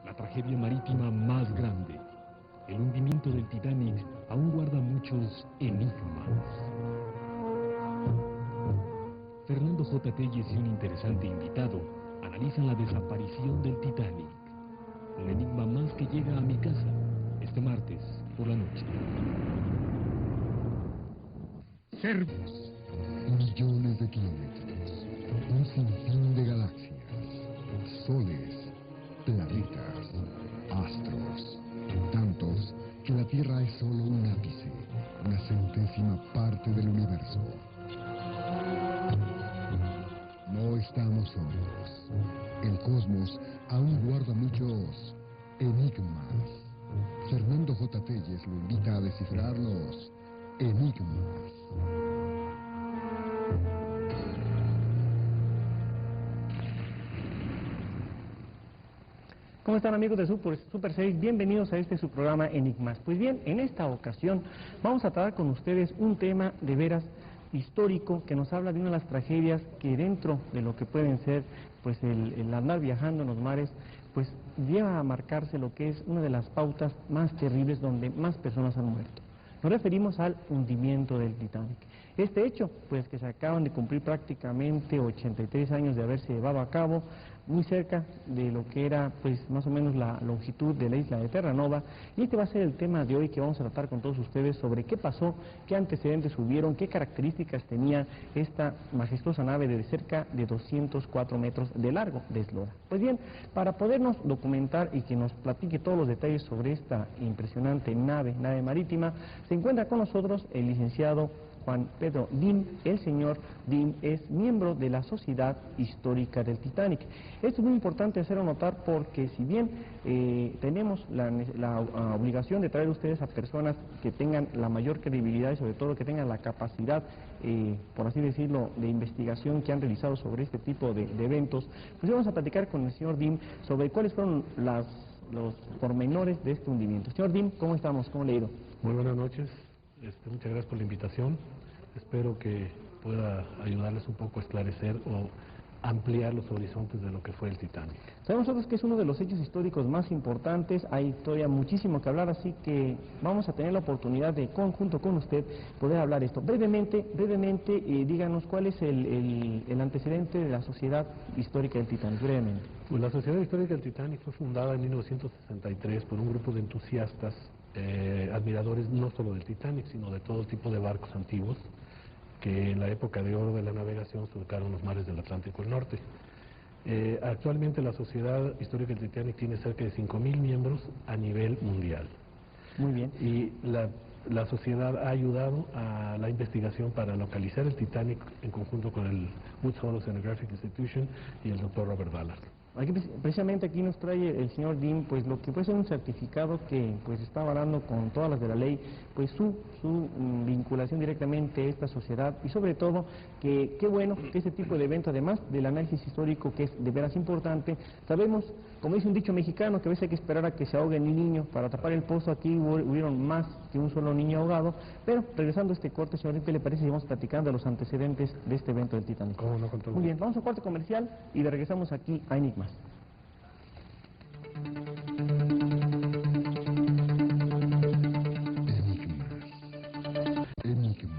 La tragedia marítima más grande, el hundimiento del Titanic, aún guarda muchos enigmas. Fernando J. Telles y un interesante invitado analizan la desaparición del Titanic. Un enigma más que llega a mi casa este martes por la noche. Servos. Millones de kilómetros, un sinfín de galaxias, soles, planetas, astros, tantos que la Tierra es solo un ápice, una centésima parte del universo. No estamos solos. El cosmos aún guarda muchos enigmas. Fernando J. Telles lo invita a descifrar los enigmas. ¿Cómo están, amigos de Super 6? Bienvenidos a su programa Enigmas. Pues bien, en esta ocasión vamos a tratar con ustedes un tema de veras histórico que nos habla de una de las tragedias que dentro de lo que pueden ser pues el andar viajando en los mares, pues lleva a marcarse lo que es una de las pautas más terribles donde más personas han muerto. Nos referimos al hundimiento del Titanic. Este hecho, pues que se acaban de cumplir prácticamente 83 años de haberse llevado a cabo, muy cerca de lo que era pues más o menos la longitud de la isla de Terranova, y este va a ser el tema de hoy que vamos a tratar con todos ustedes sobre qué pasó, qué antecedentes hubieron, qué características tenía esta majestuosa nave de cerca de 204 metros de largo de eslora. Pues bien, para podernos documentar y que nos platique todos los detalles sobre esta impresionante nave marítima, se encuentra con nosotros el licenciado Juan Pedro Dim. El señor Dim es miembro de la Sociedad Histórica del Titanic. Esto es muy importante hacerlo notar porque si bien tenemos la obligación de traer a ustedes a personas que tengan la mayor credibilidad y sobre todo que tengan la capacidad, por así decirlo, de investigación que han realizado sobre este tipo de eventos, pues vamos a platicar con el señor Dim sobre cuáles fueron los pormenores de este hundimiento. Señor Dim, ¿cómo estamos? ¿Cómo le ha ido? Muy buenas noches. Muchas gracias por la invitación. Espero que pueda ayudarles un poco a esclarecer o ampliar los horizontes de lo que fue el Titanic. Sabemos nosotros que es uno de los hechos históricos más importantes, hay todavía muchísimo que hablar, así que vamos a tener la oportunidad de, junto con usted, poder hablar esto. Brevemente, díganos cuál es el antecedente de la Sociedad Histórica del Titanic, brevemente. Pues la Sociedad Histórica del Titanic fue fundada en 1963 por un grupo de entusiastas, admiradores no solo del Titanic, sino de todo tipo de barcos antiguos, que en la época de oro de la navegación surcaron los mares del Atlántico del Norte. Actualmente la Sociedad Histórica del Titanic tiene cerca de 5.000 miembros a nivel mundial. Muy bien. Y la sociedad ha ayudado a la investigación para localizar el Titanic en conjunto con el Woods Hole Oceanographic Institution y el Dr. Robert Ballard. Precisamente aquí nos trae el señor Dim pues lo que puede ser un certificado que pues está avalando con todas las de la ley pues su vinculación directamente a esta sociedad, y sobre todo que qué bueno que este tipo de evento, además del análisis histórico que es de veras importante, sabemos, como dice un dicho mexicano, que a veces hay que esperar a que se ahogue un niño para tapar el pozo. Aquí hubieron más que un solo niño ahogado. Pero regresando a este corte, señor Dim, ¿qué le parece si vamos platicando de los antecedentes de este evento del Titanic? ¿Cómo no? Con todo. Muy bien, vamos a corte comercial y regresamos aquí a Enigmas. Enigmas.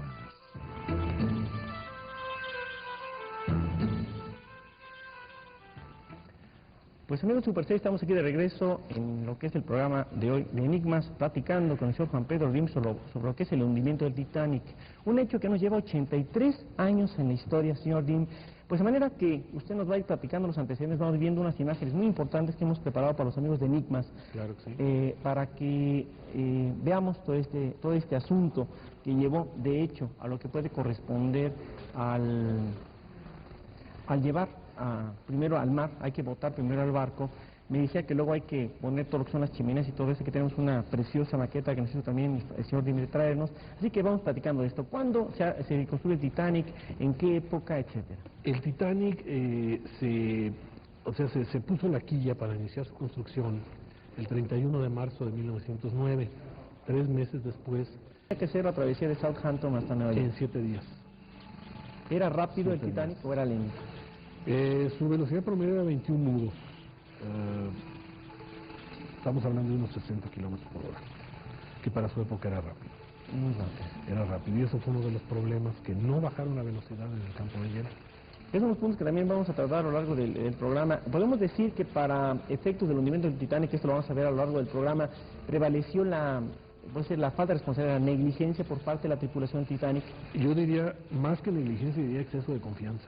Pues amigos Super 6, estamos aquí de regreso en lo que es el programa de hoy de Enigmas, platicando con el señor Juan Pedro Dim sobre lo que es el hundimiento del Titanic. Un hecho que nos lleva 83 años en la historia, señor Dim. Pues de manera que usted nos va a ir platicando los antecedentes, vamos viendo unas imágenes muy importantes que hemos preparado para los amigos de Enigmas. Claro que sí. Para que veamos todo este asunto que llevó de hecho a lo que puede corresponder al llevar primero al mar. Hay que botar primero al barco. Me decía que luego hay que poner todo lo que son las chimeneas y todo eso, que tenemos una preciosa maqueta que nos hizo también el señor Dim traernos. Así que vamos platicando de esto. ¿Cuándo se construye el Titanic? ¿En qué época? Etcétera. El Titanic se puso la quilla para iniciar su construcción el 31 de marzo de 1909, 3 meses después. Hay que hacer la travesía de Southampton hasta Nueva York. En 7 días. ¿Era rápido el Titanic o era lento? Su velocidad promedio era 21 nudos. Estamos hablando de unos 60 kilómetros por hora, que para su época era rápido. Muy rápido. Era rápido, y eso fue uno de los problemas, que no bajaron la velocidad en el campo de hielo. Esos son los puntos que también vamos a tratar a lo largo del programa. Podemos decir que para efectos del hundimiento del Titanic, esto lo vamos a ver a lo largo del programa, prevaleció la falta de responsabilidad, la negligencia por parte de la tripulación del Titanic. Yo diría, más que negligencia, diría exceso de confianza.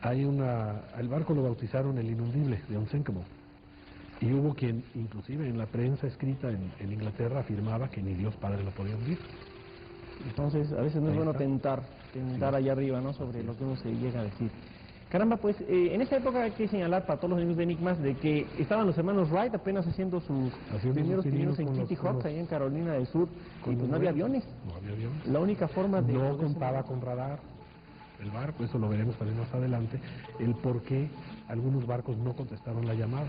El barco lo bautizaron el Inundible, de Unsinkable. Y hubo quien, inclusive en la prensa escrita en Inglaterra, afirmaba que ni Dios Padre lo podía hundir. Entonces, a veces no es Ahí bueno está. tentar Sí. allá arriba, ¿no? Sobre lo que uno se llega a decir. Caramba, pues en esa época hay que señalar para todos los amigos de Enigmas de que estaban los hermanos Wright apenas haciendo sus primeros pininos en Kitty Hawk, ahí en Carolina del Sur, y pues no había aviones. No había aviones. La única forma de... No contaba con radar el barco, eso lo veremos también más adelante, el por qué algunos barcos no contestaron la llamada.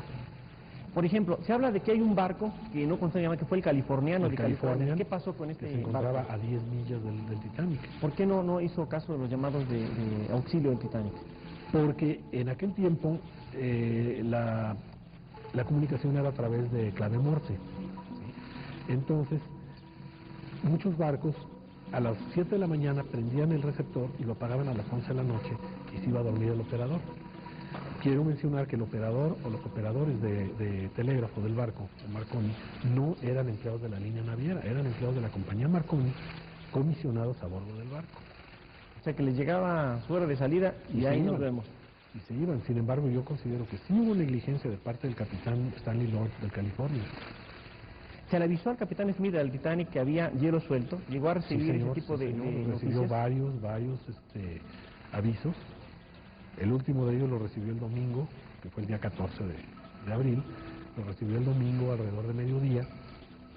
Por ejemplo, se habla de que hay un barco que no contestó la llamada, que fue el californiano El de California. Californian, ¿Qué pasó con que este se encontraba barco? a 10 millas del Titanic. ¿Por qué no hizo caso de los llamados de auxilio del Titanic? Porque en aquel tiempo la comunicación era a través de clave Morse. ¿Sí? Entonces, muchos barcos a las 7 de la mañana prendían el receptor y lo apagaban a las 11 de la noche y se iba a dormir el operador. Quiero mencionar que el operador o los operadores de telégrafo del barco, de Marconi, no eran empleados de la línea naviera, eran empleados de la compañía Marconi, comisionados a bordo del barco. O sea, que les llegaba su hora de salida y se ahí nos iban, vemos. Y se iban. Sin embargo, yo considero que sí hubo negligencia de parte del capitán Stanley Lord del California. Se le avisó al capitán Smith del Titanic que había hielo suelto, llegó a Sí, recibir señor, ese tipo sí, de señor, noticias. recibió varios avisos. El último de ellos lo recibió el domingo, que fue el día 14 de abril. Lo recibió el domingo alrededor de mediodía.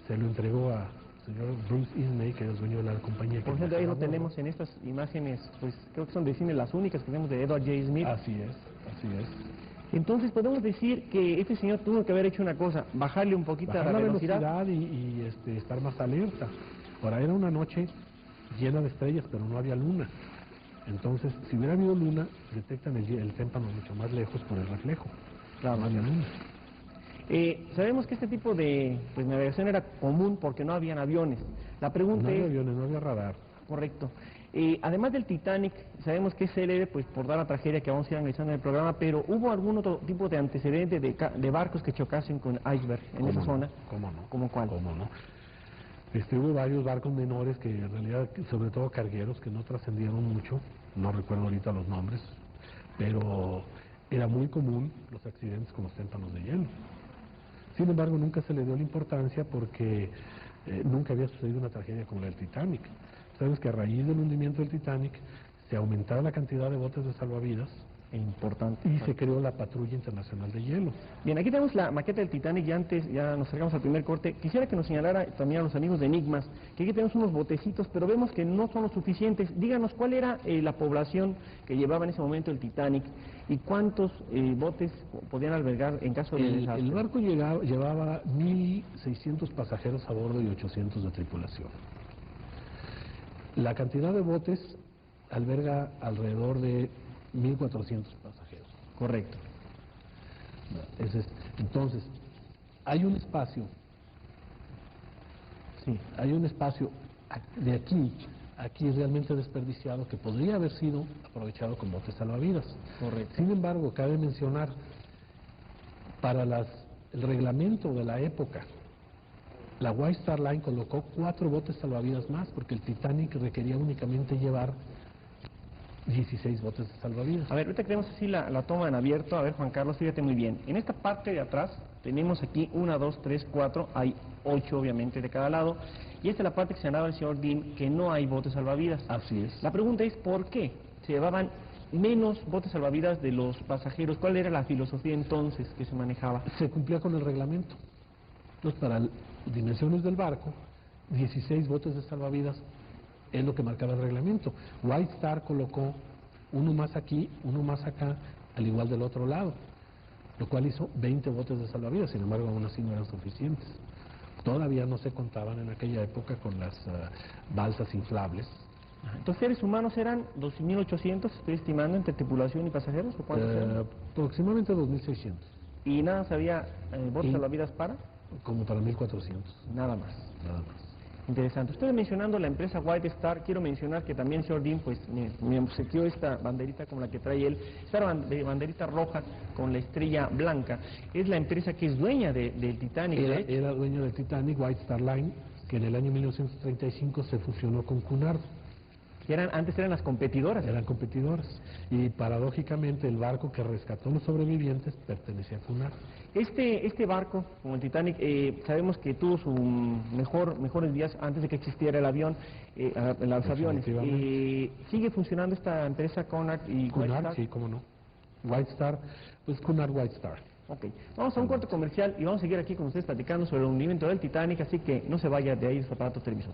Se lo entregó a señor Bruce Ismay, que es dueño de la compañía. Por ejemplo, ahí lo tenemos en estas imágenes, pues creo que son de cine las únicas que tenemos de Edward J. Smith. Así es, así es. Entonces podemos decir que este señor tuvo que haber hecho una cosa, bajarle un poquito Bajar a la la velocidad. velocidad y estar más alerta. Ahora, era una noche llena de estrellas, pero no había luna. Entonces, si hubiera habido luna, detectan el témpano mucho más lejos por el reflejo. Claro. No había luna. Sabemos que este tipo de navegación era común porque no habían aviones. La pregunta No había es, aviones, no había radar. correcto, además del Titanic, sabemos que es célebre pues por dar la tragedia que vamos a ir analizando en el programa, pero ¿hubo algún otro tipo de antecedente de barcos que chocasen con iceberg en esa zona? ¿Cómo no? ¿Cómo cuál? ¿Cómo no? Hubo varios barcos menores que en realidad, sobre todo cargueros, que no trascendieron mucho, no recuerdo ahorita los nombres, pero era muy común los accidentes con los témpanos de hielo. Sin embargo, nunca se le dio la importancia porque nunca había sucedido una tragedia como la del Titanic. Sabes que a raíz del hundimiento del Titanic se aumentaba la cantidad de botes de salvavidas Importante. y se creó la Patrulla Internacional de Hielo. Bien, aquí tenemos la maqueta del Titanic y antes ya nos acercamos al primer corte. Quisiera que nos señalara también a los amigos de Enigmas que aquí tenemos unos botecitos, pero vemos que no son los suficientes. Díganos cuál era la población que llevaba en ese momento el Titanic y cuántos botes podían albergar en caso de desastre. El barco llevaba 1.600 pasajeros a bordo y 800 de tripulación. La cantidad de botes alberga alrededor de 1.400 pasajeros. Correcto. Entonces, hay un espacio, de aquí realmente desperdiciado que podría haber sido aprovechado con botes salvavidas. Correcto. Sin embargo, cabe mencionar, para el reglamento de la época, la White Star Line colocó 4 botes salvavidas más porque el Titanic requería únicamente llevar 16 botes de salvavidas. A ver, ahorita queremos así la toma en abierto. A ver, Juan Carlos, fíjate muy bien. En esta parte de atrás tenemos aquí 1, 2, 3, 4, hay 8 obviamente de cada lado. Y esta es la parte que señalaba el señor Dean, que no hay botes salvavidas. Así es. La pregunta es, ¿por qué se llevaban menos botes salvavidas de los pasajeros? ¿Cuál era la filosofía entonces que se manejaba? Se cumplía con el reglamento. Entonces, para dimensiones del barco, 16 botes de salvavidas es lo que marcaba el reglamento. White Star colocó uno más aquí, uno más acá, al igual del otro lado, lo cual hizo 20 botes de salvavidas. Sin embargo, aún así no eran suficientes. Todavía no se contaban en aquella época con las balsas inflables Entonces, ¿seres humanos eran 2.800, estoy estimando, entre tripulación y pasajeros? ¿O cuántos eran? Aproximadamente 2.600, ¿Y nada se había botes Y- salvavidas para? como para 1.400, Nada más. nada más. Interesante. Ustedes mencionando la empresa White Star, quiero mencionar que también el señor Dean pues me obsequió esta banderita como la que trae él, esta banderita roja con la estrella blanca. Es la empresa que es dueña del Titanic. Era, de hecho. era dueño del Titanic, White Star Line, que en el año 1935 se fusionó con Cunard. Que antes eran las competidoras. Eran competidores. Y paradójicamente el barco que rescató a los sobrevivientes pertenecía a Cunard. Este barco, como el Titanic, sabemos que tuvo sus mejores días antes de que existiera el avión, los aviones. ¿Sigue funcionando esta empresa Cunard y White Cunard, Star? sí, cómo no. White Star, pues Cunard White Star. Ok, vamos a un corte comercial y vamos a seguir aquí con ustedes platicando sobre el hundimiento del Titanic, así que no se vaya de ahí su aparato televisor.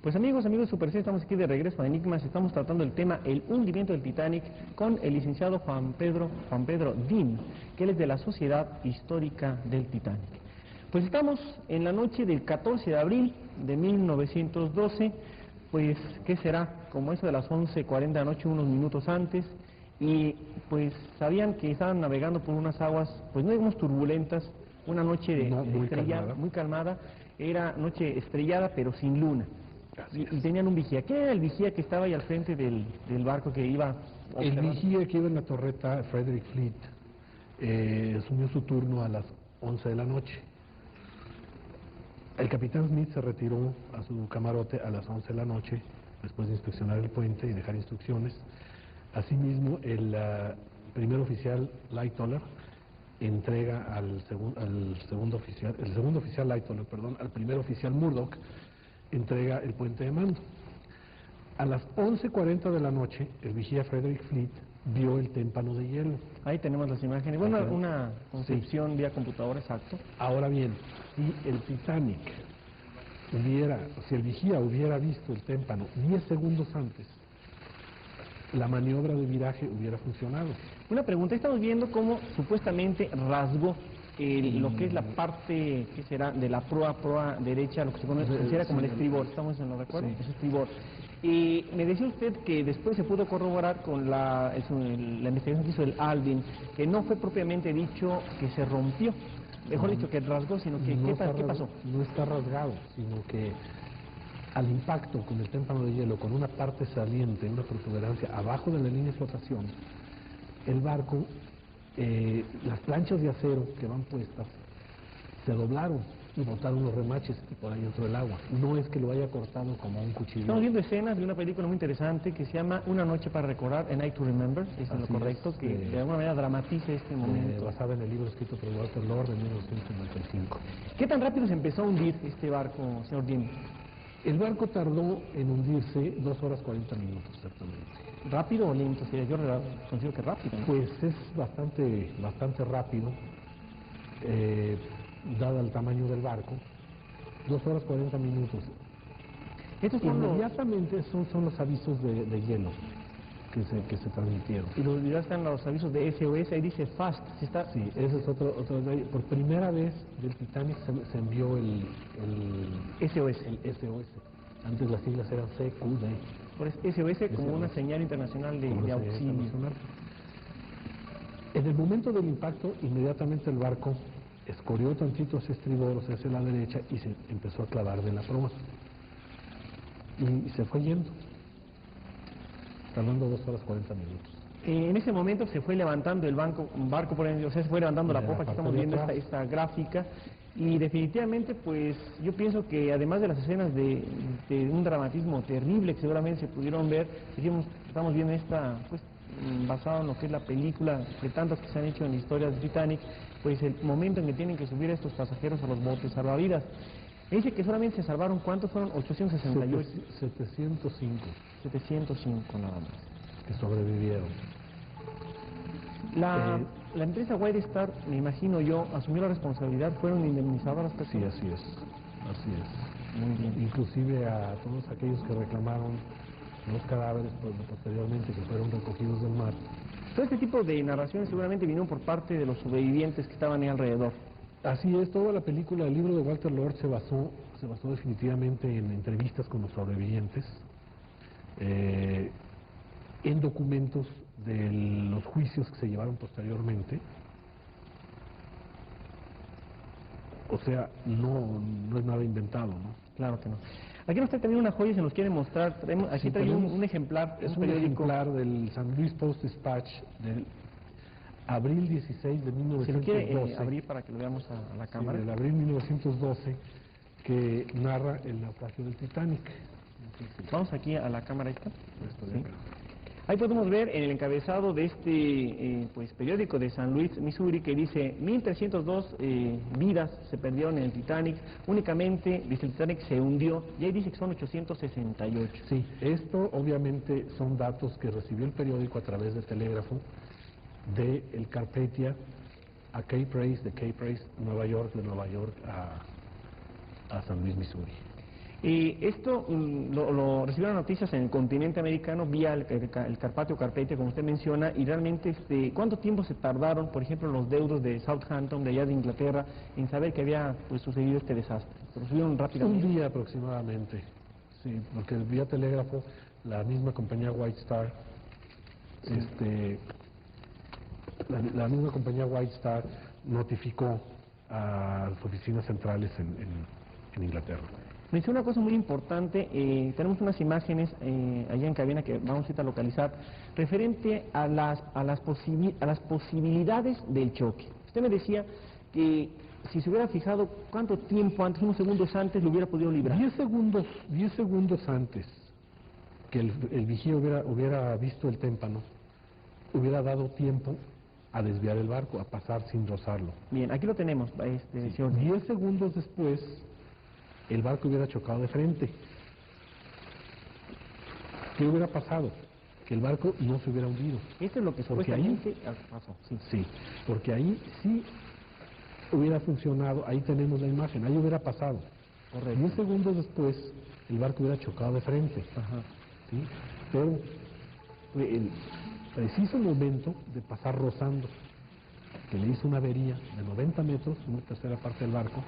Pues amigos de Super C, estamos aquí de regreso a Enigmas, estamos tratando el tema el hundimiento del Titanic con el licenciado Juan Pedro Dean, que él es de la Sociedad Histórica del Titanic. Pues estamos en la noche del 14 de abril de 1912, pues ¿qué será? Como eso de las 11:40 de la noche, unos minutos antes, y pues sabían que estaban navegando por unas aguas, pues no digamos turbulentas, una noche muy calmada, era noche estrellada pero sin luna. Y tenían un vigía. ¿Qué era el vigía que estaba ahí al frente del barco que iba El vigía que iba en la torreta, Frederick Fleet, asumió su turno a las 11 de la noche. El capitán Smith se retiró a su camarote a las 11 de la noche, después de inspeccionar el puente y dejar instrucciones. Asimismo, el primer oficial Lightoller entrega al segundo oficial Lightoller, al primer oficial Murdoch, entrega el puente de mando. A las 11:40 de la noche, el vigía Frederick Fleet vio el témpano de hielo. Ahí tenemos las imágenes. Bueno, una concepción vía computadora, exacto. Ahora bien, si el Titanic si el vigía hubiera visto el témpano 10 segundos antes, la maniobra de viraje hubiera funcionado. Una pregunta, estamos viendo cómo supuestamente rasgó lo que es la parte, ¿qué será?, de la proa derecha, lo que se considera como el estribor, ¿estamos en lo recuerdo? Sí. Es estribor. Y me decía usted que después se pudo corroborar con la investigación que hizo el Alvin, que no fue propiamente dicho que se rompió, mejor dicho que rasgó, sino que ¿qué pasó? No está rasgado, sino que al impacto con el témpano de hielo, con una parte saliente, una protuberancia abajo de la línea de flotación, el barco, las planchas de acero que van puestas, se doblaron y botaron los remaches y por ahí entró el agua. No es que lo haya cortado como un cuchillo. Estamos viendo escenas de una película muy interesante que se llama Una noche para recordar, A Night to Remember, es lo correcto, que de alguna manera dramatiza este momento. Basada en el libro escrito por Walter Lord de 1955. ¿Qué tan rápido se empezó a hundir este barco, señor Dean? El barco tardó en hundirse 2 horas 40 minutos exactamente. ¿Rápido o lento? Yo considero que rápido, ¿no? Pues es bastante rápido, dado el tamaño del barco. 2 horas 40 minutos. Estos son Inmediatamente son los avisos de hielo que se transmitieron. Y ya están los avisos de SOS, ahí dice FAST. Sí, ese es otro por primera vez del Titanic se envió el SOS. Antes las siglas eran CQD. Por eso, SOS como una señal internacional de auxilio. En el momento del impacto, inmediatamente el barco escorrió tantito hacia estribor, o sea, hacia la derecha, y se empezó a clavar de la proa. Y se fue yendo, tardando 2 horas 40 minutos. En ese momento se fue levantando el barco, o sea, se fue levantando la popa, que estamos viendo esta gráfica, y definitivamente, pues, yo pienso que además de las escenas de un dramatismo terrible que seguramente se pudieron ver, estamos viendo pues, basado en lo que es la película de tantas que se han hecho en la historia del Titanic, pues el momento en que tienen que subir a estos pasajeros a los botes salvavidas. Dice que solamente se salvaron, ¿cuántos fueron? 868. 705. 705 nada más. Que sobrevivieron. La empresa White Star, me imagino yo, asumió la responsabilidad, fueron indemnizadoras. Sí, así es. Muy bien. Inclusive a todos aquellos que reclamaron los cadáveres posteriormente que fueron recogidos del mar. Todo este tipo de narraciones seguramente vinieron por parte de los sobrevivientes que estaban ahí alrededor. Así es, toda la película, el libro de Walter Lord se basó definitivamente en entrevistas con los sobrevivientes, en documentos de los juicios que se llevaron posteriormente. O sea, no es nada inventado, ¿no? Claro que no. Aquí nos trae también una joya, se nos quiere mostrar. Aquí trae un ejemplar, es un periódico. ejemplar del San Luis Post-Dispatch del abril 16 de 1912. Se lo quiere abrir para que lo veamos a la cámara. Sí, del abril 1912, que narra el naufragio del Titanic. Vamos aquí a la cámara esta. Esto de Sí. acá. Ahí podemos ver en el encabezado de este periódico de San Luis, Missouri, que dice 1.302 vidas se perdieron en el Titanic, únicamente, dice, el Titanic se hundió, y ahí dice que son 868. Sí, esto obviamente son datos que recibió el periódico a través de telégrafo de el Carpathia a Cape Race, de Cape Race, Nueva York, de Nueva York a San Luis, Missouri. Esto lo recibieron noticias en el continente americano vía el Carpathia o Carpathia, como usted menciona, y realmente, ¿cuánto tiempo se tardaron, por ejemplo, los deudos de Southampton, de allá de Inglaterra, en saber que había sucedido este desastre? ¿Se lo subieron rápidamente? Un día aproximadamente, sí, porque vía telégrafo la misma compañía White Star, Sí. la misma compañía White Star notificó a las oficinas centrales en Inglaterra. Me dice una cosa muy importante, tenemos unas imágenes allá en cabina que vamos a localizar, referente a las posibilidades del choque. Usted me decía que si se hubiera fijado cuánto tiempo antes, unos segundos antes, lo hubiera podido librar. 10 segundos antes que el vigía hubiera visto el témpano, hubiera dado tiempo a desviar el barco, a pasar sin rozarlo. Bien, aquí lo tenemos, señor. 10 segundos después, el barco hubiera chocado de frente. ¿Qué hubiera pasado? Que el barco no se hubiera hundido. Esto es lo que Porque ahí, supuestamente pasó. Sí. sí, porque ahí sí hubiera funcionado, ahí tenemos la imagen, ahí hubiera pasado. Correcto. 10 segundos después, el barco hubiera chocado de frente. Ajá. ¿Sí? Pero fue el preciso momento de pasar rozando, que le hizo una avería de 90 metros, una tercera parte del barco.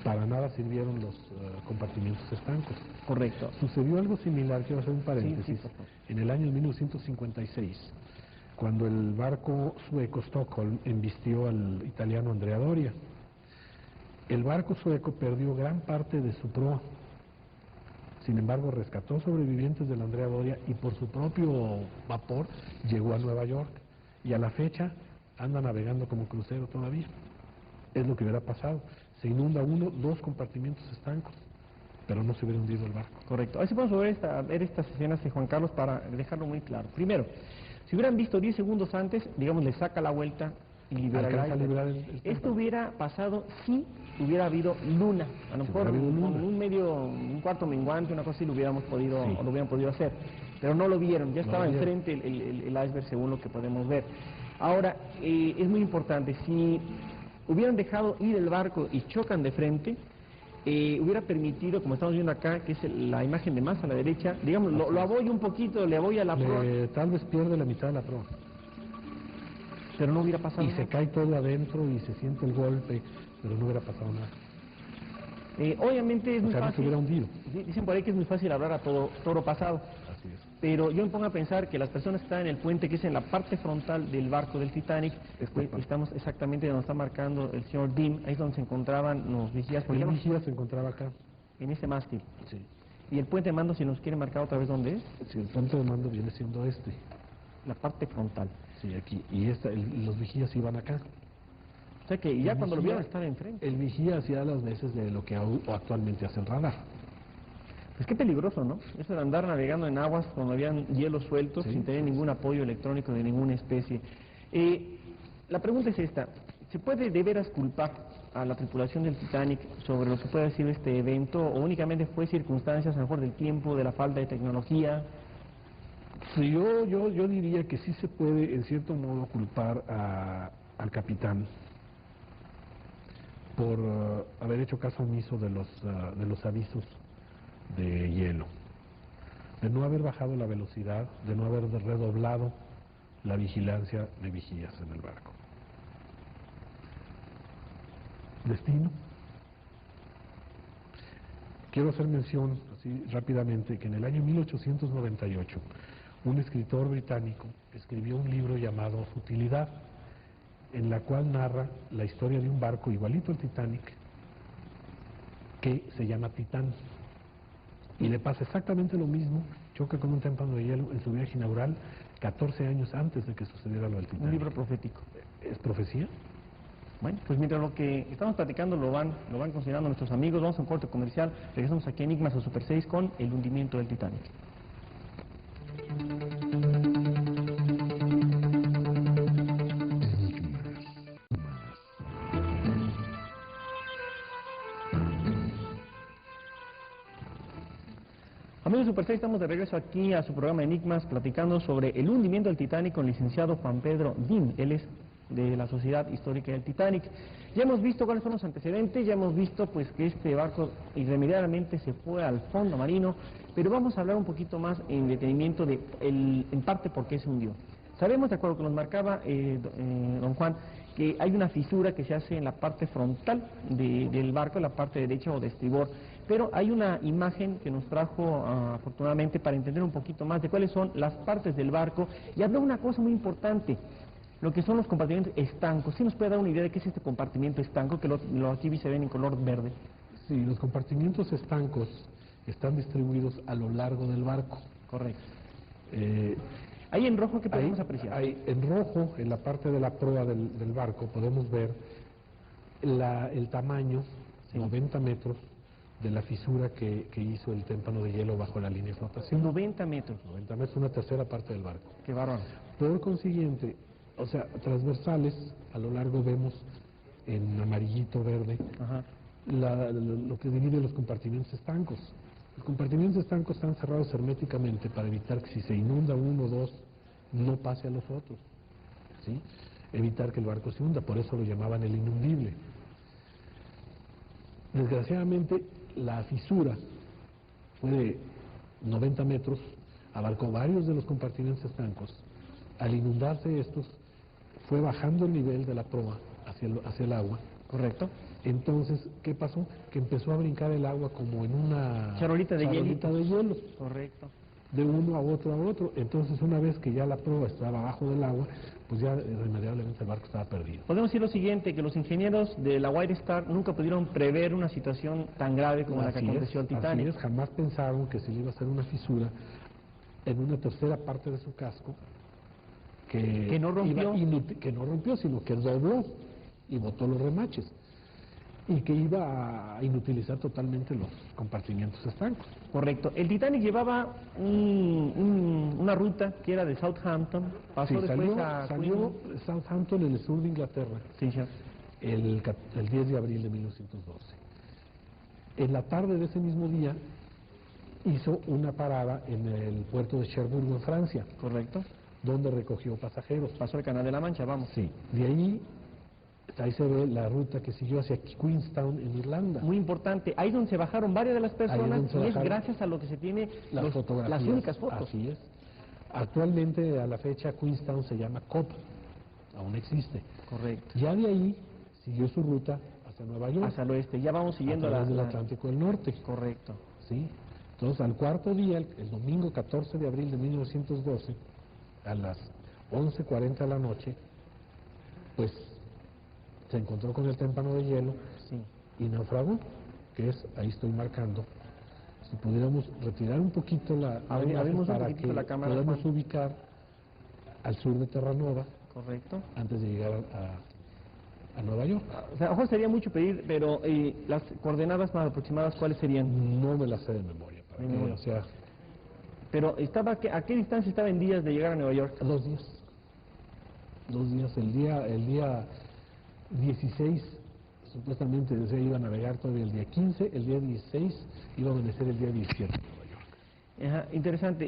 Para nada sirvieron los compartimientos estancos. Correcto. Sucedió algo similar, quiero hacer un paréntesis, Sí, por favor. en el año 1956, cuando el barco sueco Stockholm embistió al italiano Andrea Doria. El barco sueco perdió gran parte de su proa. Sin embargo, rescató sobrevivientes del Andrea Doria y por su propio vapor llegó a Nueva York. Y a la fecha anda navegando como crucero todavía. Es lo que hubiera pasado. Se inunda dos compartimientos estancos, pero no se hubiera hundido el barco. Correcto. Así vamos a ver estas escenas de Juan Carlos para dejarlo muy claro. Primero, si hubieran visto 10 segundos antes, digamos, le saca la vuelta y libera el Alcanza a aire. librar el Esto témpano. hubiera pasado si hubiera habido luna. A lo Si mejor hubiera habido con luna. un cuarto menguante, una cosa así, lo hubiéramos podido, Sí. o lo hubieran podido hacer. Pero no lo vieron, ya No estaba lo vieron. enfrente el iceberg según lo que podemos ver. Ahora, es muy importante, si hubieran dejado ir el barco y chocan de frente, hubiera permitido, como estamos viendo acá, que es la imagen de más a la derecha, digamos, lo aboyo un poquito, le aboya la proa, Tal vez pierde la mitad de la proa. pero no hubiera pasado Y nada. se cae todo adentro y se siente el golpe, pero no hubiera pasado nada. Obviamente es O muy sea, no se fácil, hubiera hundido. dicen por ahí que es muy fácil hablar a toro pasado, Así es. pero yo me pongo a pensar que las personas que están en el puente, que es en la parte frontal del barco del Titanic, estamos exactamente donde está marcando el señor Dean, ahí es donde se encontraban los vigías, por El ejemplo, vigía se encontraba acá. en ese mástil. Sí. Y el puente de mando, si nos quiere marcar otra vez dónde es, Sí, el punto de mando viene siendo este. la parte frontal. Sí, aquí. Y los vigías iban acá. O sea que ya El cuando lo vigía- vieron estaba enfrente. El vigía hacía las veces de lo que actualmente hace el radar. Es que peligroso, ¿no? Eso de andar navegando en aguas cuando habían hielos sueltos Sí, sin tener ningún apoyo electrónico de ninguna especie. La pregunta es esta, ¿se puede de veras culpar a la tripulación del Titanic sobre lo que puede decir este evento o únicamente fue circunstancias a lo mejor del tiempo, de la falta de tecnología? Sí, yo diría que sí se puede, en cierto modo, culpar al capitán por haber hecho caso omiso de los avisos de hielo. de no haber bajado la velocidad, de no haber redoblado la vigilancia de vigías en el barco. Destino. Quiero hacer mención, así rápidamente, que en el año 1898, un escritor británico escribió un libro llamado Futilidad, en la cual narra la historia de un barco igualito al Titanic, que se llama Titán. Y le pasa exactamente lo mismo, choca con un témpano de hielo en su viaje inaugural 14 años antes de que sucediera lo del Titanic. Un libro profético. ¿Es profecía? Bueno, pues mientras lo que estamos platicando lo van considerando nuestros amigos, vamos a un corte comercial, regresamos aquí a Enigmas o Super 6 con el hundimiento del Titanic. Amigos de Super 6, estamos de regreso aquí a su programa Enigmas, platicando sobre el hundimiento del Titanic con el licenciado Juan Pedro Dim. Él es de la Sociedad Histórica del Titanic. Ya hemos visto cuáles son los antecedentes, ya hemos visto pues que este barco irremediablemente se fue al fondo marino, pero vamos a hablar un poquito más en detenimiento de, en parte, por qué se hundió. Sabemos, de acuerdo con lo que nos marcaba don Juan, que hay una fisura que se hace en la parte frontal del barco, en la parte derecha o de estribor, pero hay una imagen que nos trajo afortunadamente para entender un poquito más de cuáles son las partes del barco, y habla una cosa muy importante, lo que son los compartimentos estancos. ¿Sí nos puede dar una idea de qué es este compartimento estanco, que lo aquí se ven en color verde? Sí, los compartimientos estancos están distribuidos a lo largo del barco. Correcto. Ahí en rojo, ¿qué podemos apreciar? Ahí, en rojo, en la parte de la proa del barco, podemos ver el tamaño, sí, 90 metros, de la fisura que hizo el témpano de hielo bajo la línea de flotación. 90 metros. 90 metros, una tercera parte del barco. Qué bárbaro. Por consiguiente, o sea, transversales, a lo largo vemos en amarillito verde, ajá, lo que divide los compartimentos estancos. Los compartimentos estancos están cerrados herméticamente para evitar que si se inunda uno o dos, no pase a los otros, ¿sí? Evitar que el barco se hunda, por eso lo llamaban el inundible. Desgraciadamente, la fisura fue de 90 metros, abarcó varios de los compartimentos estancos. Al inundarse estos, fue bajando el nivel de la proa hacia el agua. Correcto. Entonces, ¿qué pasó? Que empezó a brincar el agua como en una charolita de hielo. Correcto. De uno a otro. Entonces, una vez que ya la proa estaba abajo del agua, pues ya irremediablemente el barco estaba perdido. Podemos decir lo siguiente, que los ingenieros de la White Star nunca pudieron prever una situación tan grave como la que aconteció al Titanic. Así es, jamás pensaron que se le iba a hacer una fisura en una tercera parte de su casco que no rompió, sino que dobló y botó los remaches, y que iba a inutilizar totalmente los compartimientos estancos. Correcto. El Titanic llevaba una ruta que era de Southampton, pasó después salió Southampton, en el sur de Inglaterra, sí, sí, el 10 de abril de 1912. En la tarde de ese mismo día hizo una parada en el puerto de Cherbourg, en Francia. Correcto. Donde recogió pasajeros. Pasó el Canal de la Mancha, vamos. Sí. De ahí se ve la ruta que siguió hacia Queenstown, en Irlanda. Muy importante. Ahí donde se bajaron varias de las personas, y es gracias a lo que se tiene las fotografías. Las únicas fotos. Así es. Actualmente, a la fecha, Queenstown se llama Cobb. Aún existe. Correcto. Ya de ahí siguió su ruta hacia Nueva York. Hacia el oeste. Ya vamos siguiendo del Atlántico del Norte. Correcto. Sí. Entonces, al cuarto día, el domingo 14 de abril de 1912, a las 11:40 de la noche, pues se encontró con el témpano de hielo, sí, y naufragó, que es, ahí estoy marcando. Si pudiéramos retirar un poquito la para que la cámara, podamos Juan, ubicar al sur de Terranova. Correcto. Antes de llegar a Nueva York. O sea, ojo, sería mucho pedir, pero las coordenadas más aproximadas, ¿cuáles serían? No me las sé de memoria, o sea... Pero ¿a qué distancia estaba en días de llegar a Nueva York? 2 días. 2 días. El día 16, supuestamente se iba a navegar todavía el día 15, el día 16 iba a amanecer el día 17 en Nueva York. Ajá, interesante.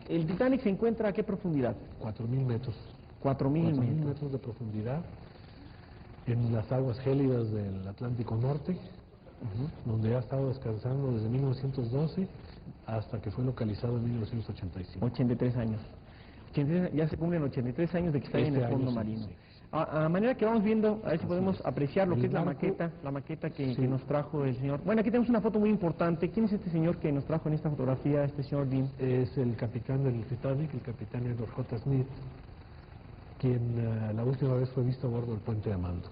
¿El Titanic se encuentra a qué profundidad? 4.000 metros. 4.000 metros de profundidad en las aguas gélidas del Atlántico Norte. donde ha estado descansando desde 1912 hasta que fue localizado en 1985. 83 años. 83, ya se cumplen 83 años de que está en el fondo marino. Sí. A manera que vamos viendo, a ver si podemos es. apreciar lo que El es la barco- maqueta que Sí. nos trajo el señor. Bueno, aquí tenemos una foto muy importante. ¿Quién es este señor que nos trajo en esta fotografía, este señor Dean? Es el capitán del Titanic, el capitán Edward J. Smith, quien la última vez fue visto a bordo del puente de Amando.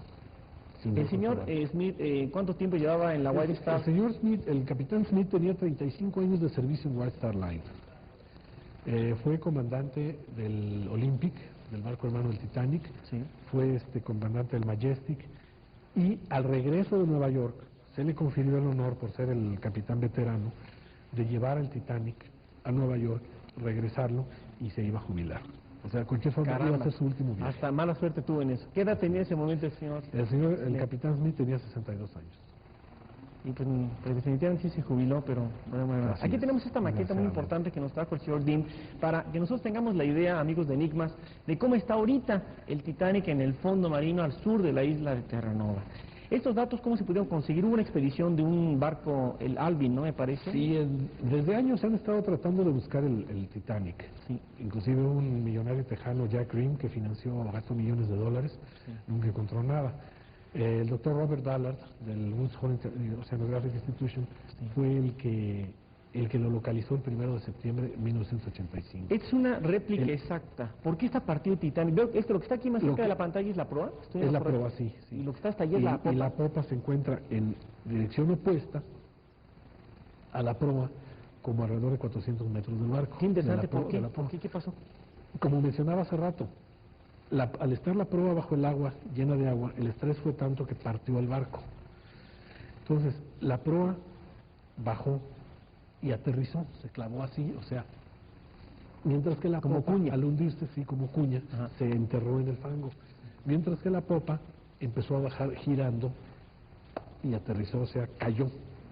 El señor Smith, ¿cuánto tiempo llevaba en la White Star? El señor Smith, el capitán Smith tenía 35 años de servicio en White Star Line. Fue comandante del Olympic, del barco hermano del Titanic, Sí. fue comandante del Majestic, y al regreso de Nueva York se le confirió el honor, por ser el capitán veterano, de llevar al Titanic a Nueva York, regresarlo, y se iba a jubilar. O sea, de cualquier forma iba a Caramba, ser su último viaje. hasta mala suerte tuvo en eso. ¿Qué edad tenía en ese momento el señor? El Smith? capitán Smith tenía 62 años. Y pues definitivamente sí se jubiló, pero bueno, Así aquí es, tenemos esta maqueta muy desgraciadamente. importante que nos trajo el señor Dean, para que nosotros tengamos la idea, amigos de Enigmas, de cómo está ahorita el Titanic en el fondo marino al sur de la isla de Terranova. Estos datos, ¿cómo se pudieron conseguir? Hubo una expedición de un barco, el Alvin, ¿no? Me parece. Sí, desde años han estado tratando de buscar el Titanic. Sí. Inclusive un millonario tejano, Jack Green, que gastó millones de dólares, nunca encontró nada. El doctor Robert Ballard, del Woods Hole Oceanographic Institution, fue el que lo localizó el 1 de septiembre de 1985. Es una réplica El- exacta. ¿Por qué está partido el Titanic? Veo que lo que está aquí más Lo cerca que- de la pantalla es la proa. ¿Estoy en Es lo la correcto? proa, sí. Y lo que está hasta allá es la Y popa. la popa se encuentra en dirección opuesta a la proa, como alrededor de 400 metros del barco. Qué interesante, de la proa- ¿por qué? de la proa. ¿Por qué? ¿Qué pasó? Como mencionaba hace rato, al estar la proa bajo el agua, llena de agua, el estrés fue tanto que partió el barco. Entonces, la proa bajó y aterrizó, se clavó así, o sea, mientras que la Como popa, cuña. al hundirse, sí, como cuña, Ajá. se enterró en el fango. Mientras que la popa empezó a bajar girando y aterrizó, o sea, cayó.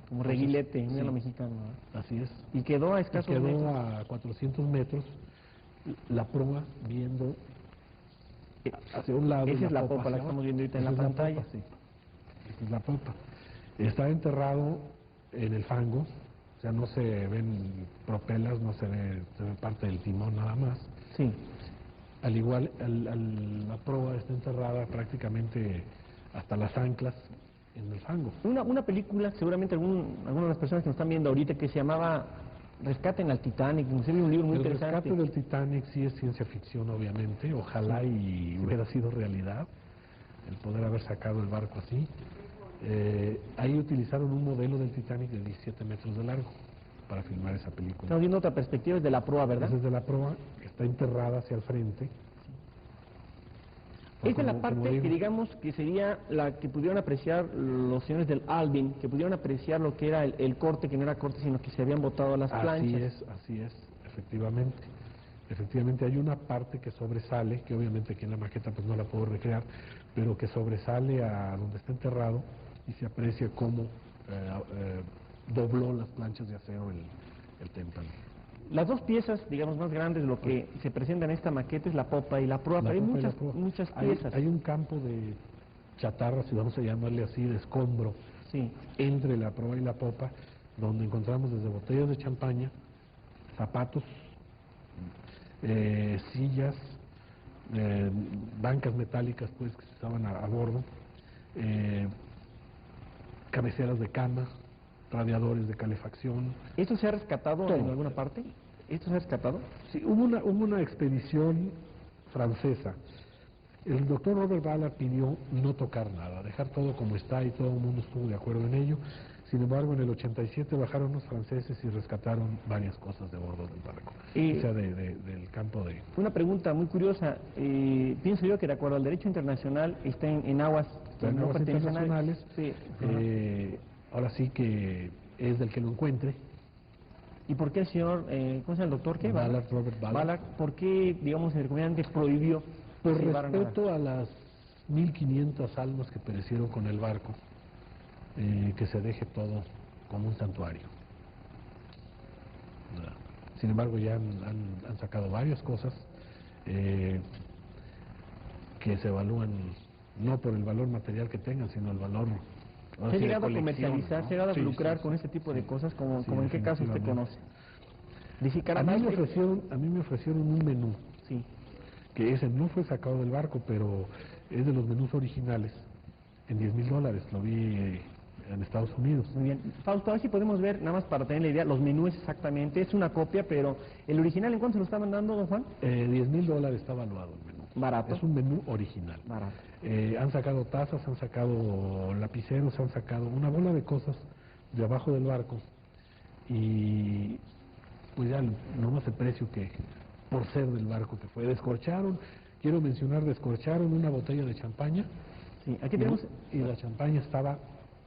Como reguilete, Sí. mira lo mexicano. ¿no? Así es. Y quedó a Y escasos quedó metros. a 400 metros, la proa viendo hacia un lado. y Esa es la popa, hacia la otro. estamos viendo ahorita en Esa la es pantalla. popa, sí. Esa es la popa. Está enterrado en el fango, o sea, no se ven propelas, no se ve parte del timón nada más. Sí. Al igual, la proa está enterrada prácticamente hasta las anclas en el fango. Una película, seguramente algunas de las personas que nos están viendo ahorita, que se llamaba Rescaten al Titanic, inclusive un libro muy El interesante. rescate del Titanic sí es ciencia ficción, obviamente. Ojalá y hubiera sido realidad el poder haber sacado el barco así. Ahí utilizaron un modelo del Titanic de 17 metros de largo para filmar esa película. Estamos viendo otra perspectiva desde la proa, ¿verdad? Esa es de la proa, que está enterrada hacia el frente. Esta es la Como parte digo, que digamos que sería la que pudieron apreciar los señores del Alvin, que pudieron apreciar lo que era el corte, que no era corte, sino que se habían botado las planchas. así es, efectivamente. Efectivamente hay una parte que sobresale, que obviamente aquí en la maqueta pues no la puedo recrear, pero que sobresale a donde está enterrado y se aprecia cómo dobló las planchas de acero el témpano. Las dos piezas, digamos, más grandes de lo que se presenta en esta maqueta es la popa y la proa, La pero hay popa y la muchas, proa. muchas Hay- piezas. Hay un campo de chatarra, si vamos a llamarle así, de escombro, Sí. entre la proa y la popa, donde encontramos desde botellas de champaña, zapatos, sillas, bancas metálicas pues que se usaban a bordo, cabeceras de cama, radiadores de calefacción. ¿Esto se ha rescatado Todo. en alguna parte? ¿Esto se ha rescatado? Sí, hubo una expedición francesa. El doctor Robert Ballard pidió no tocar nada, dejar todo como está y todo el mundo estuvo de acuerdo en ello. Sin embargo, en el 87 bajaron los franceses y rescataron varias cosas de bordo del barco, o sea, del campo de... Una pregunta muy curiosa. Pienso yo que de acuerdo al derecho internacional está en aguas que en no aguas pertenecen a nadie. internacionales. Sí. Ajá. Ahora sí que es del que lo encuentre. ¿Y por qué el señor, cómo se llama el doctor? ¿Qué? Ballard, Robert Ballard. ¿Por qué, digamos, el comandante prohibió Por que se llevaran nada? respeto a las 1.500 almas que perecieron con el barco, que se deje todo como un santuario. Sin embargo, ya han sacado varias cosas que se evalúan no por el valor material que tengan, sino el valor ahora ¿Se ha sí, de llegado a colección, comercializar, ¿no? se ha llegado a Sí, lucrar sí, con sí. este tipo de Sí. cosas? Como, Sí, como ¿en qué caso usted definitivamente. conoce? Dice A mí me Carabao. ofrecieron un menú, Sí, que ese no fue sacado del barco, pero es de los menús originales, en $10,000, lo vi en Estados Unidos. muy bien. Fausto, a ver si podemos ver, nada más para tener la idea, los menús exactamente. Es una copia, pero el original, ¿en cuánto se lo está mandando, don Juan? $10,000 está evaluado el menú. Barato. Es un menú original. Barato. Han sacado tazas, han sacado lapiceros, han sacado una bola de cosas de abajo del barco y pues ya nomás el precio que por ser del barco que fue. Descorcharon, quiero mencionar, descorcharon una botella de champaña. Sí, aquí y- tenemos y la champaña estaba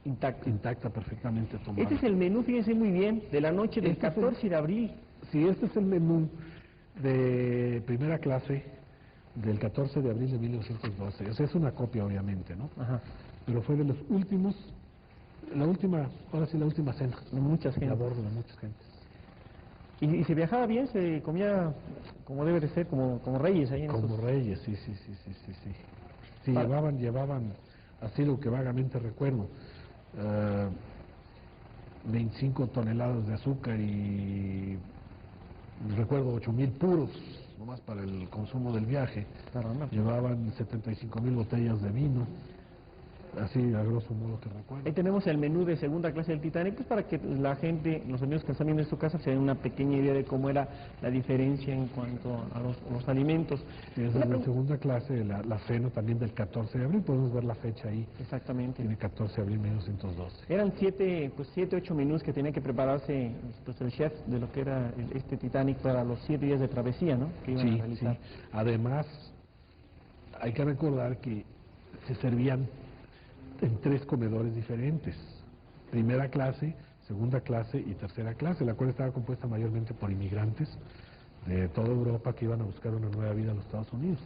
intacto. intacta, perfectamente tomada. Este es el menú, fíjense muy bien, de la noche del Este es el- 14 de abril. Sí, este es el menú de primera clase del 14 de abril de 1912. O sea, es una copia, obviamente, ¿no? Ajá. Pero fue de los últimos, ahora sí, la última cena. De muchas De a gentes. bordo de muchas gentes. Y se viajaba bien, se comía como debe de ser, como reyes ahí en Como esos... reyes, sí. Sí, Para- llevaban, así lo que vagamente recuerdo, eh, 25 toneladas de azúcar y recuerdo 8,000 puros, nomás para el consumo del viaje. Caramba. Llevaban 75,000 botellas de vino, así a grosso modo que recuerdo. Ahí tenemos el menú de segunda clase del Titanic, pues para que la gente, los amigos que están viendo en su casa, se den una pequeña idea de cómo era la diferencia en cuanto a los alimentos. Sí, esa Una es de pregun- segunda clase, la cena también del 14 de abril, podemos ver la fecha ahí, Exactamente. tiene 14 de abril 1912. Eran 7, 8 menús que tenía que prepararse pues, el chef de lo que era este Titanic para los 7 días de travesía, ¿no? Que iban a Sí, sí. realizar. Además, hay que recordar que se servían en 3 comedores diferentes. Primera clase, segunda clase y tercera clase, la cual estaba compuesta mayormente por inmigrantes de toda Europa que iban a buscar una nueva vida en los Estados Unidos.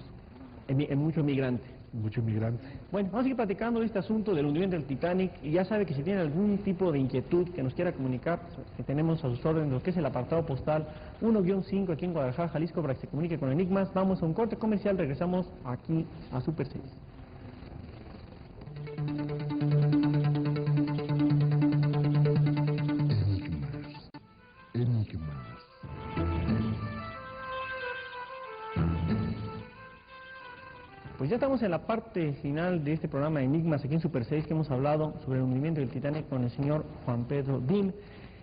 En mucho migrante. Mucho inmigrante. Bueno, vamos a seguir platicando de este asunto del hundimiento del Titanic y ya sabe que si tiene algún tipo de inquietud que nos quiera comunicar, que tenemos a sus órdenes lo que es el apartado postal 1-5 aquí en Guadalajara, Jalisco, para que se comunique con Enigmas. Vamos a un corte comercial, regresamos aquí a Super 6. Enigmas. Pues ya estamos en la parte final de este programa de Enigmas aquí en Super 6, que hemos hablado sobre el hundimiento del Titanic con el señor Juan Pedro Dim.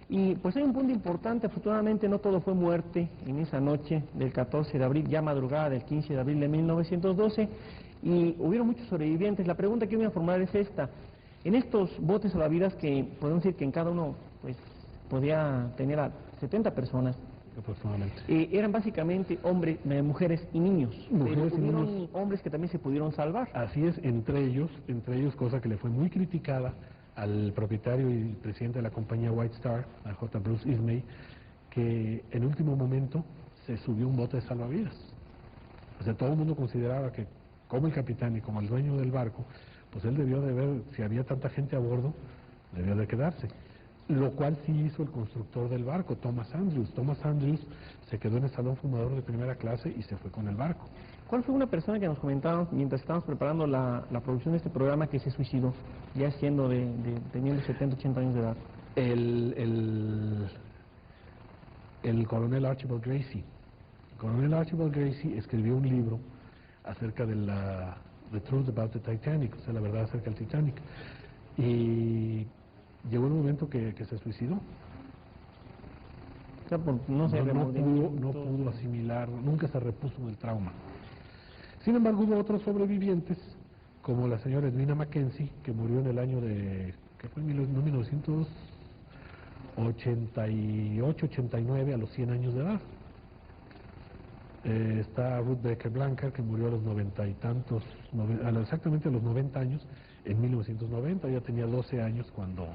Y pues hay un punto importante, afortunadamente no todo fue muerte en esa noche del 14 de abril, ya madrugada del 15 de abril de 1912, y hubieron muchos sobrevivientes. La pregunta que voy a formular es esta: en estos botes salvavidas, que podemos decir que en cada uno pues podía tener a 70 personas, Aproximadamente. eran básicamente hombres, mujeres y niños. Mujeres Pero y hubieron niños. hombres que también se pudieron salvar. Así es, entre ellos, cosa que le fue muy criticada al propietario y presidente de la compañía White Star, a J. Bruce Ismay, que en último momento se subió un bote de salvavidas. O sea, todo el mundo consideraba que, como el capitán y como el dueño del barco, pues él debió de ver, si había tanta gente a bordo, debió de quedarse. Lo cual sí hizo el constructor del barco, Thomas Andrews. Thomas Andrews se quedó en el salón fumador de primera clase y se fue con el barco. ¿Cuál fue una persona que nos comentaron mientras estábamos preparando la producción de este programa que se suicidó, ya siendo teniendo 70, 80 años de edad? El coronel Archibald Gracie. El coronel Archibald Gracie escribió un libro acerca de The Truth About the Titanic, o sea, la verdad acerca del Titanic. Y llegó el momento que se suicidó. O sea, no sé, No pudo asimilar, nunca se repuso del trauma. Sin embargo, hubo otros sobrevivientes, como la señora Edwina Mackenzie, que murió en el año de, ¿qué fue? 1988, 89, a los 100 años de edad. Está Ruth Baker Blanchard, que murió a los 90 y tantos, exactamente a los 90 años, en 1990, ya tenía 12 años cuando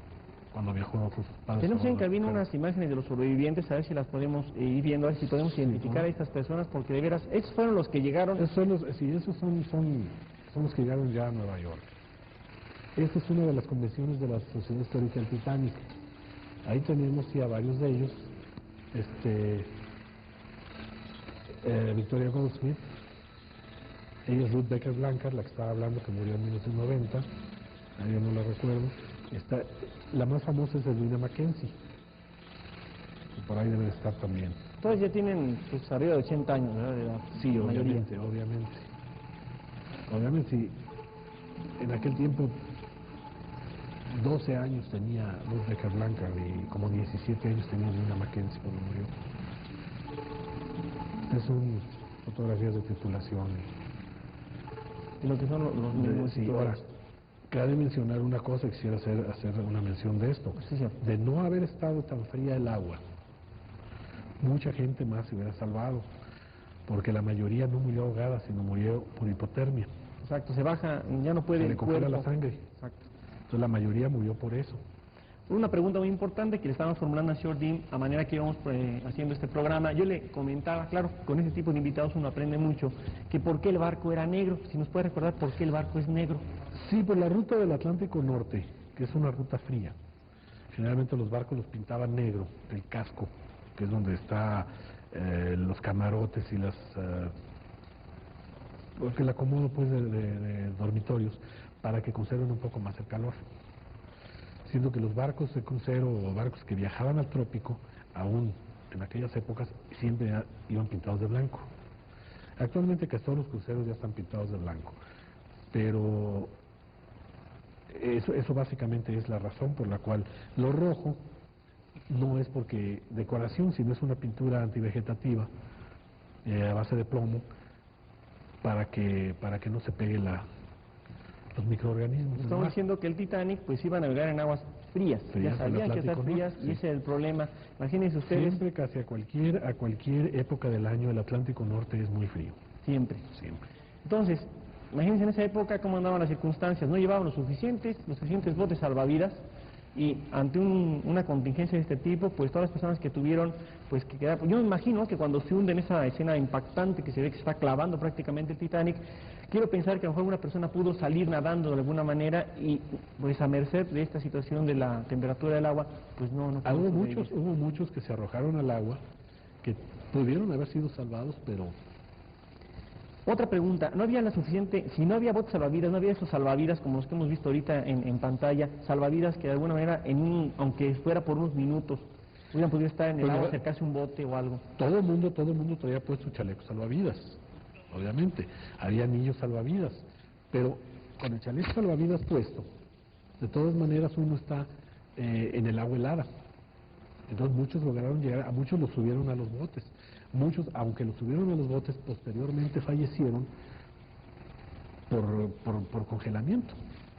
viajó con sus padres. Tenemos en cabina Claro. unas imágenes de los sobrevivientes, a ver si las podemos ir viendo, a ver si podemos identificar a estas personas, porque de veras, esos fueron los que llegaron. Esos son los que llegaron ya a Nueva York. Esta es una de las convenciones de la Sociedad Histórica del Titanic. Ahí tenemos sí a varios de ellos. Victoria Goldsmith, ella es Ruth Baker Blanchard, la que estaba hablando, que murió en 1990, yo no la recuerdo. La más famosa es Edwina Mackenzie, que por ahí debe de estar también. Todos ya tienen pues arriba de 80 años, ¿verdad? De edad, Sí, la mayoría. Obviamente, sí. En aquel tiempo 12 años tenía Ruth Becker Blanchard y como 17 años tenía Edwina Mackenzie cuando murió. Estas son fotografías de tripulación. Y lo que son los mismos Sí, ahora, cabe mencionar una cosa, quisiera hacer una mención de esto. Sí, sí. De no haber estado tan fría el agua, mucha gente más se hubiera salvado, porque la mayoría no murió ahogada, sino murió por hipotermia. Exacto, se baja, ya no puede Se le el congela cuerpo. la sangre. Exacto. Entonces la mayoría murió por eso. Una pregunta muy importante que le estábamos formulando a Señor Dean a manera que íbamos haciendo este programa. Yo le comentaba, claro, con ese tipo de invitados uno aprende mucho, que por qué el barco era negro. Si nos puede recordar por qué el barco es negro. Sí, por la ruta del Atlántico Norte, que es una ruta fría. Generalmente los barcos los pintaban negro, el casco, que es donde está los camarotes y el acomodo pues de dormitorios, para que conserven un poco más el calor. Siendo que los barcos de crucero o barcos que viajaban al trópico, aún en aquellas épocas, siempre iban pintados de blanco. Actualmente casi todos los cruceros ya están pintados de blanco, pero eso básicamente es la razón por la cual lo rojo no es porque decoración, sino es una pintura antivegetativa a base de plomo para que no se pegue los microorganismos. Estamos diciendo que el Titanic pues iba a navegar en aguas frías, ya sabían que estar frías y ese es el problema. Imagínense ustedes. Siempre, casi a cualquier época del año, el Atlántico Norte es muy frío. Siempre. Entonces, imagínense en esa época cómo andaban las circunstancias, no llevaban los suficientes botes salvavidas y ante una contingencia de este tipo, pues todas las personas que tuvieron, pues que quedaron, yo me imagino que cuando se hunde en esa escena impactante que se ve que se está clavando prácticamente el Titanic, quiero pensar que a lo mejor una persona pudo salir nadando de alguna manera y pues a merced de esta situación de la temperatura del agua, pues no hubo muchos que se arrojaron al agua, que pudieron haber sido salvados, pero... Otra pregunta, ¿no había la suficiente, si no había botes salvavidas, no había esos salvavidas como los que hemos visto ahorita en pantalla, salvavidas que de alguna manera, aunque fuera por unos minutos, hubieran podido estar en el agua, acercarse a un bote o algo? Todo el mundo traía puesto chaleco salvavidas, obviamente, había anillos salvavidas, pero con el chaleco salvavidas puesto, de todas maneras uno está en el agua helada. Entonces muchos lograron llegar, a muchos los subieron a los botes. Muchos, aunque los subieron a los botes, posteriormente fallecieron por congelamiento.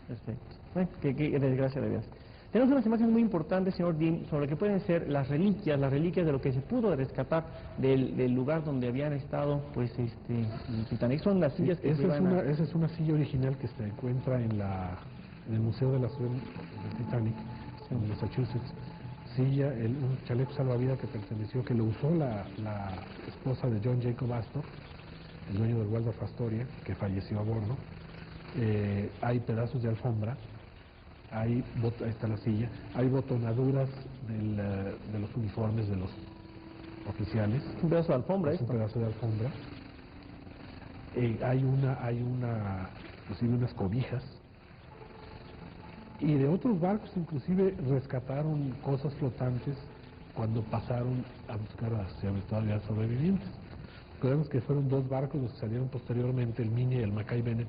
Perfecto. Qué desgracia de veras. Tenemos unas imágenes muy importantes, señor Dean, sobre lo que pueden ser las reliquias de lo que se pudo rescatar del lugar donde habían estado, pues, el Titanic. Son las sillas que esa es una silla original que se encuentra en el Museo de la Ciudad del Titanic, en Massachusetts. Silla, un chaleco salvavidas que lo usó la esposa de John Jacob Astor, el dueño del Waldorf Astoria, que falleció a bordo. Hay pedazos de alfombra, ahí está la silla, hay botonaduras de los uniformes de los oficiales. Un pedazo de alfombra, es un pedazo de alfombra. Hay inclusive unas cobijas. Y de otros barcos inclusive rescataron cosas flotantes cuando pasaron a buscar todavía sobrevivientes. Recordemos que fueron dos barcos los que salieron posteriormente, el Minnie y el Mackay Bennett,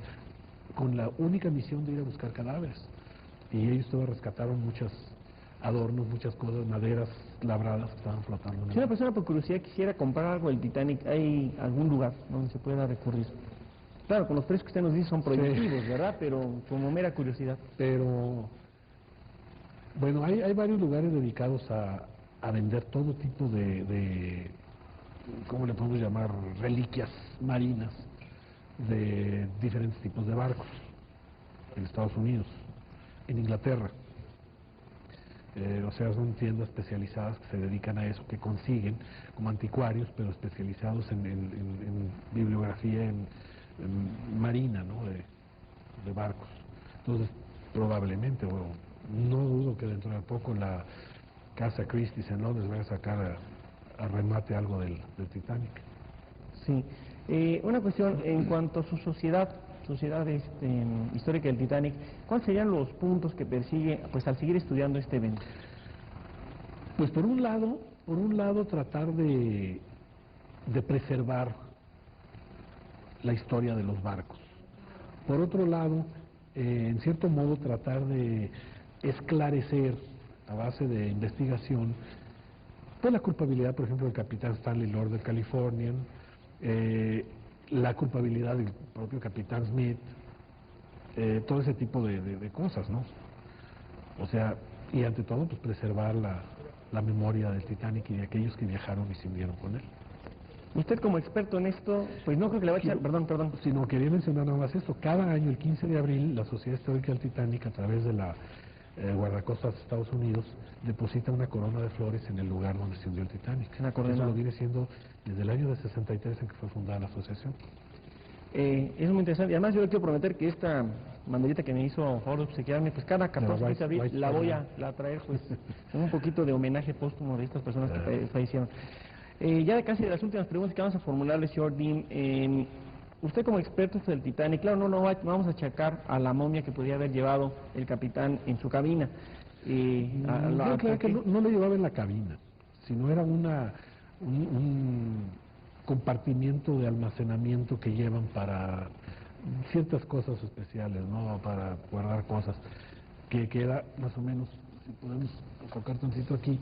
con la única misión de ir a buscar cadáveres. Y ellos todos rescataron muchos adornos, muchas cosas, maderas labradas que estaban flotando. Si una persona por curiosidad quisiera comprar algo del Titanic, ¿hay algún lugar donde se pueda recurrir? Claro, con los precios que usted nos dice son prohibitivos, sí, ¿verdad? Pero como mera curiosidad. Pero, bueno, hay varios lugares dedicados a vender todo tipo de, ¿cómo le podemos llamar? Reliquias marinas de diferentes tipos de barcos. En Estados Unidos, en Inglaterra. O sea, son tiendas especializadas que se dedican a eso, que consiguen como anticuarios, pero especializados en bibliografía, en marina, ¿no? de barcos. Entonces, probablemente, no dudo que dentro de poco la casa Christie's en Londres vaya a sacar a remate algo del Titanic. Sí. Una cuestión en cuanto a su sociedad, Sociedad Histórica del Titanic, ¿cuáles serían los puntos que persigue pues al seguir estudiando este evento? Pues por un lado tratar de preservar la historia de los barcos. Por otro lado, en cierto modo tratar de esclarecer a base de investigación pues la culpabilidad, por ejemplo, del capitán Stanley Lord del Californian, la culpabilidad del propio capitán Smith, todo ese tipo de cosas, ¿no? O sea, y ante todo, pues preservar la memoria del Titanic y de aquellos que viajaron y se hundieron con él. Usted como experto en esto, pues no creo que le va a echar, perdón. Sino quería mencionar nada más esto. Cada año, el 15 de abril, la Sociedad Histórica del Titanic, a través de la guardacostas de Estados Unidos, deposita una corona de flores en el lugar donde se hundió el Titanic. Eso lo viene siendo desde el año de 63 en que fue fundada la asociación. Es muy interesante. Y además yo le quiero prometer que esta banderita que me hizo favor de obsequiarme, pues cada 14 de abril la voy a traer, pues con un poquito de homenaje póstumo de estas personas que fallecieron. Ya de casi de las últimas preguntas que vamos a formularle, señor Dean, usted como experto del Titanic, claro, no vamos a achacar a la momia que podría haber llevado el capitán en su cabina. Yo creo que no lo llevaba en la cabina, sino era un compartimiento de almacenamiento que llevan para ciertas cosas especiales, ¿no? Para guardar cosas, que queda más o menos, si podemos enfocar tantito aquí,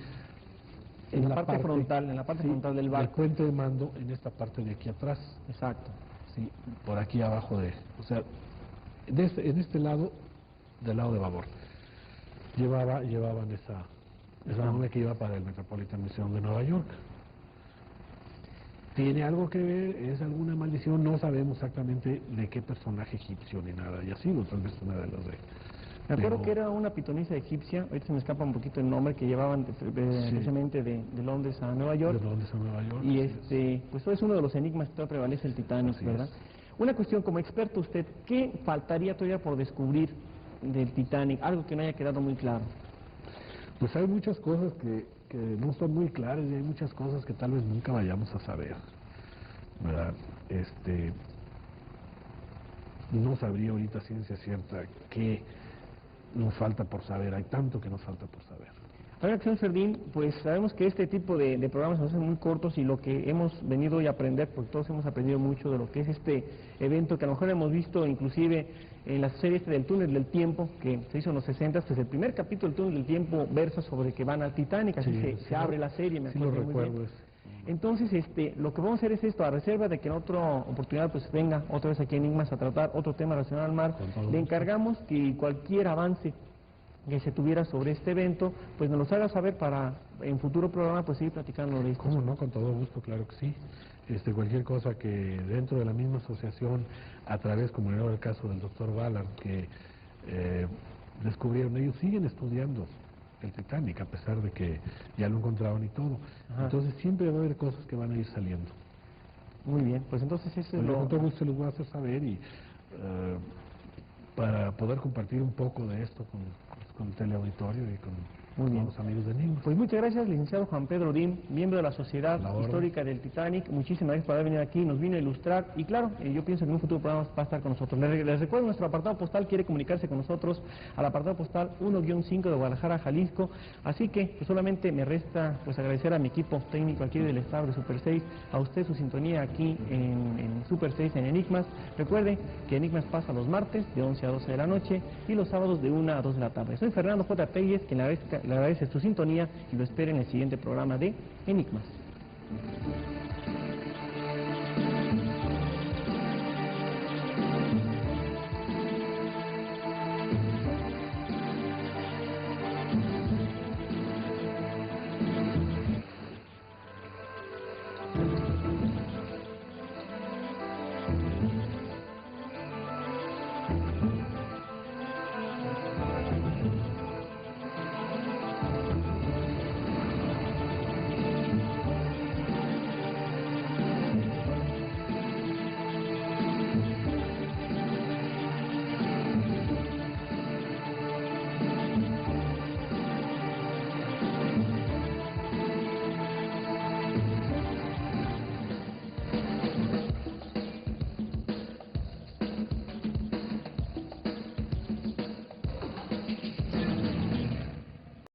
en la parte frontal, frontal del barco. El puente de mando en esta parte de aquí atrás. Exacto. Sí, por aquí abajo o sea, en este lado, del lado de babor. Llevaban esa momia que iba para el Metropolitan Museum de Nueva York. ¿Tiene algo que ver? ¿Es alguna maldición? No sabemos exactamente de qué personaje egipcio ni nada, y así, tal vez una de las de... Me acuerdo que era una pitonisa egipcia, ahorita se me escapa un poquito el nombre, que llevaban precisamente de Londres a Nueva York. De Londres a Nueva York. Y pues eso es uno de los enigmas que todavía prevalece el Titanic, ¿verdad? Una cuestión, como experto usted, ¿qué faltaría todavía por descubrir del Titanic? Algo que no haya quedado muy claro. Pues hay muchas cosas que no son muy claras y hay muchas cosas que tal vez nunca vayamos a saber, ¿verdad? No sabría ahorita ciencia cierta qué nos falta por saber, hay tanto que nos falta por saber. Ahora, señor Serdín, pues sabemos que este tipo de programas nos hacen muy cortos y lo que hemos venido hoy a aprender, porque todos hemos aprendido mucho de lo que es este evento, que a lo mejor hemos visto inclusive en la serie del Túnel del Tiempo, que se hizo en los 60, pues el primer capítulo del Túnel del Tiempo versa sobre que van al Titanic, así se abre la serie, me acuerdo muy bien. Entonces, lo que vamos a hacer es esto, a reserva de que en otra oportunidad pues venga otra vez aquí en Enigmas a tratar otro tema relacionado al mar, le encargamos que cualquier avance que se tuviera sobre este evento, pues nos lo haga saber para en futuro programa pues seguir platicando de esto. ¿Cómo no? Con todo gusto, claro que sí. Cualquier cosa que dentro de la misma asociación, a través, como era el caso del doctor Ballard, que descubrieron, ellos siguen estudiando el Titanic, a pesar de que ya lo encontraron y todo. Ajá. Entonces siempre va a haber cosas que van a ir saliendo. Muy bien, pues entonces eso es lo... Con todo gusto se los voy a hacer saber y para poder compartir un poco de esto con el teleauditorio y con los amigos de Enigmas. Pues muchas gracias, licenciado Juan Pedro Dean, miembro de la Sociedad Histórica del Titanic. Muchísimas gracias por haber venido aquí, nos vino a ilustrar y claro, yo pienso que en un futuro programa va a estar con nosotros. Les recuerdo, nuestro apartado postal quiere comunicarse con nosotros al apartado postal 1-5 de Guadalajara, Jalisco. Así que pues, solamente me resta pues agradecer a mi equipo técnico aquí del staff de Super 6, a usted su sintonía aquí en Super 6 en Enigmas. Recuerde que Enigmas pasa los martes de 11 a 12 de la noche y los sábados de 1 a 2 de la tarde. Soy Fernando J. Telles, quien le agradece su sintonía y lo espera en el siguiente programa de Enigmas.